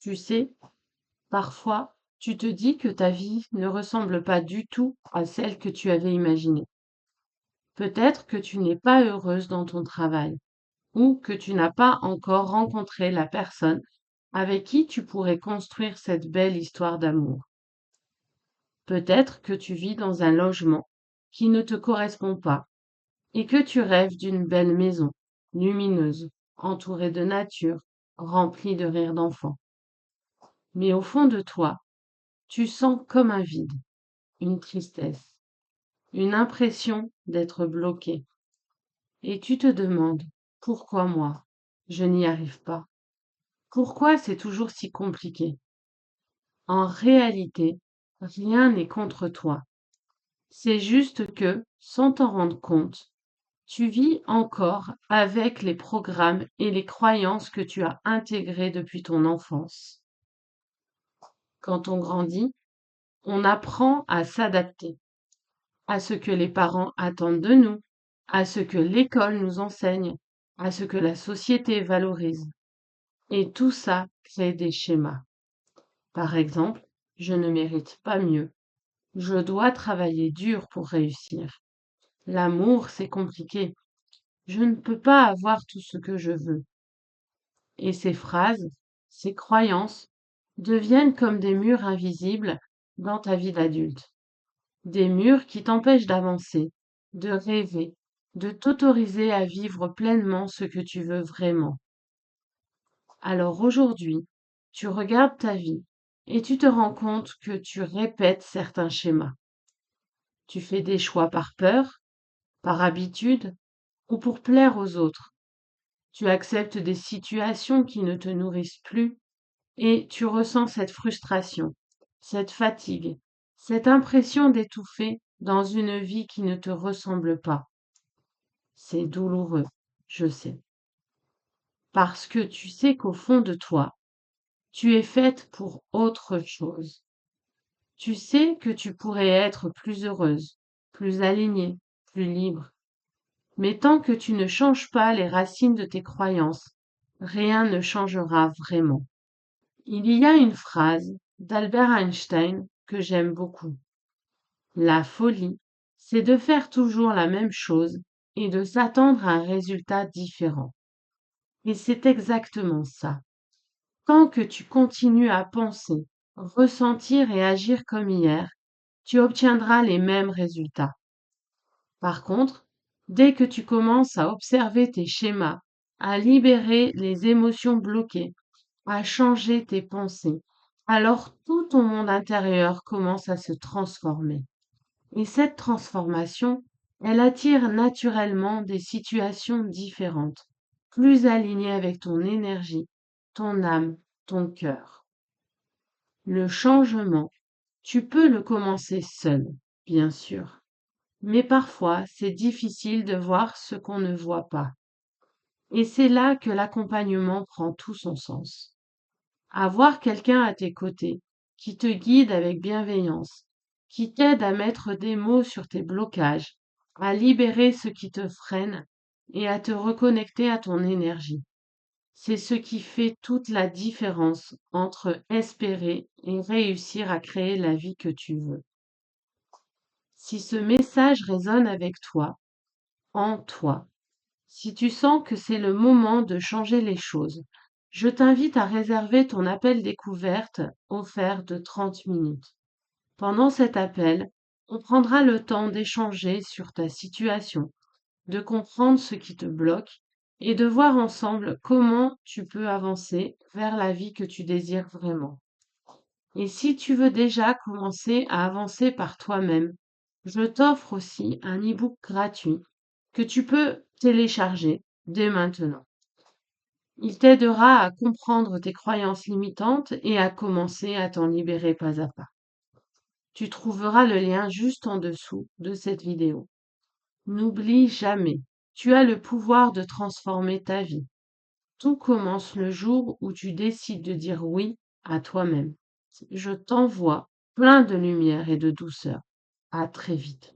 Tu sais, parfois, tu te dis que ta vie ne ressemble pas du tout à celle que tu avais imaginée. Peut-être que tu n'es pas heureuse dans ton travail ou que tu n'as pas encore rencontré la personne avec qui tu pourrais construire cette belle histoire d'amour. Peut-être que tu vis dans un logement qui ne te correspond pas et que tu rêves d'une belle maison, lumineuse, entourée de nature, remplie de rires d'enfants. Mais au fond de toi, tu sens comme un vide, une tristesse, une impression d'être bloqué. Et tu te demandes, pourquoi moi? Je n'y arrive pas. Pourquoi c'est toujours si compliqué? En réalité, rien n'est contre toi. C'est juste que, sans t'en rendre compte, tu vis encore avec les programmes et les croyances que tu as intégrés depuis ton enfance. Quand on grandit, on apprend à s'adapter à ce que les parents attendent de nous, à ce que l'école nous enseigne, à ce que la société valorise. Et tout ça crée des schémas. Par exemple, je ne mérite pas mieux. Je dois travailler dur pour réussir. L'amour, c'est compliqué. Je ne peux pas avoir tout ce que je veux. Et ces phrases, ces croyances, deviennent comme des murs invisibles dans ta vie d'adulte. Des murs qui t'empêchent d'avancer, de rêver, de t'autoriser à vivre pleinement ce que tu veux vraiment. Alors aujourd'hui, tu regardes ta vie et tu te rends compte que tu répètes certains schémas. Tu fais des choix par peur, par habitude ou pour plaire aux autres. Tu acceptes des situations qui ne te nourrissent plus et tu ressens cette frustration, cette fatigue, cette impression d'étouffer dans une vie qui ne te ressemble pas. C'est douloureux, je sais, parce que tu sais qu'au fond de toi, tu es faite pour autre chose. Tu sais que tu pourrais être plus heureuse, plus alignée, plus libre. Mais tant que tu ne changes pas les racines de tes croyances, rien ne changera vraiment. Il y a une phrase d'Albert Einstein que j'aime beaucoup. La folie, c'est de faire toujours la même chose et de s'attendre à un résultat différent. Et c'est exactement ça. Tant que tu continues à penser, ressentir et agir comme hier, tu obtiendras les mêmes résultats. Par contre, dès que tu commences à observer tes schémas, à libérer les émotions bloquées, à changer tes pensées, alors tout ton monde intérieur commence à se transformer. Et cette transformation, elle attire naturellement des situations différentes, plus alignées avec ton énergie, ton âme, ton cœur. Le changement, tu peux le commencer seul, bien sûr. Mais parfois, c'est difficile de voir ce qu'on ne voit pas. Et c'est là que l'accompagnement prend tout son sens. Avoir quelqu'un à tes côtés qui te guide avec bienveillance, qui t'aide à mettre des mots sur tes blocages, à libérer ce qui te freine et à te reconnecter à ton énergie. C'est ce qui fait toute la différence entre espérer et réussir à créer la vie que tu veux. Si ce message résonne avec toi, en toi, si tu sens que c'est le moment de changer les choses, je t'invite à réserver ton appel découverte offert de 30 minutes. Pendant cet appel, on prendra le temps d'échanger sur ta situation, de comprendre ce qui te bloque et de voir ensemble comment tu peux avancer vers la vie que tu désires vraiment. Et si tu veux déjà commencer à avancer par toi-même, je t'offre aussi un e-book gratuit que tu peux télécharger dès maintenant. Il t'aidera à comprendre tes croyances limitantes et à commencer à t'en libérer pas à pas. Tu trouveras le lien juste en dessous de cette vidéo. N'oublie jamais, tu as le pouvoir de transformer ta vie. Tout commence le jour où tu décides de dire oui à toi-même. Je t'envoie plein de lumière et de douceur. À très vite.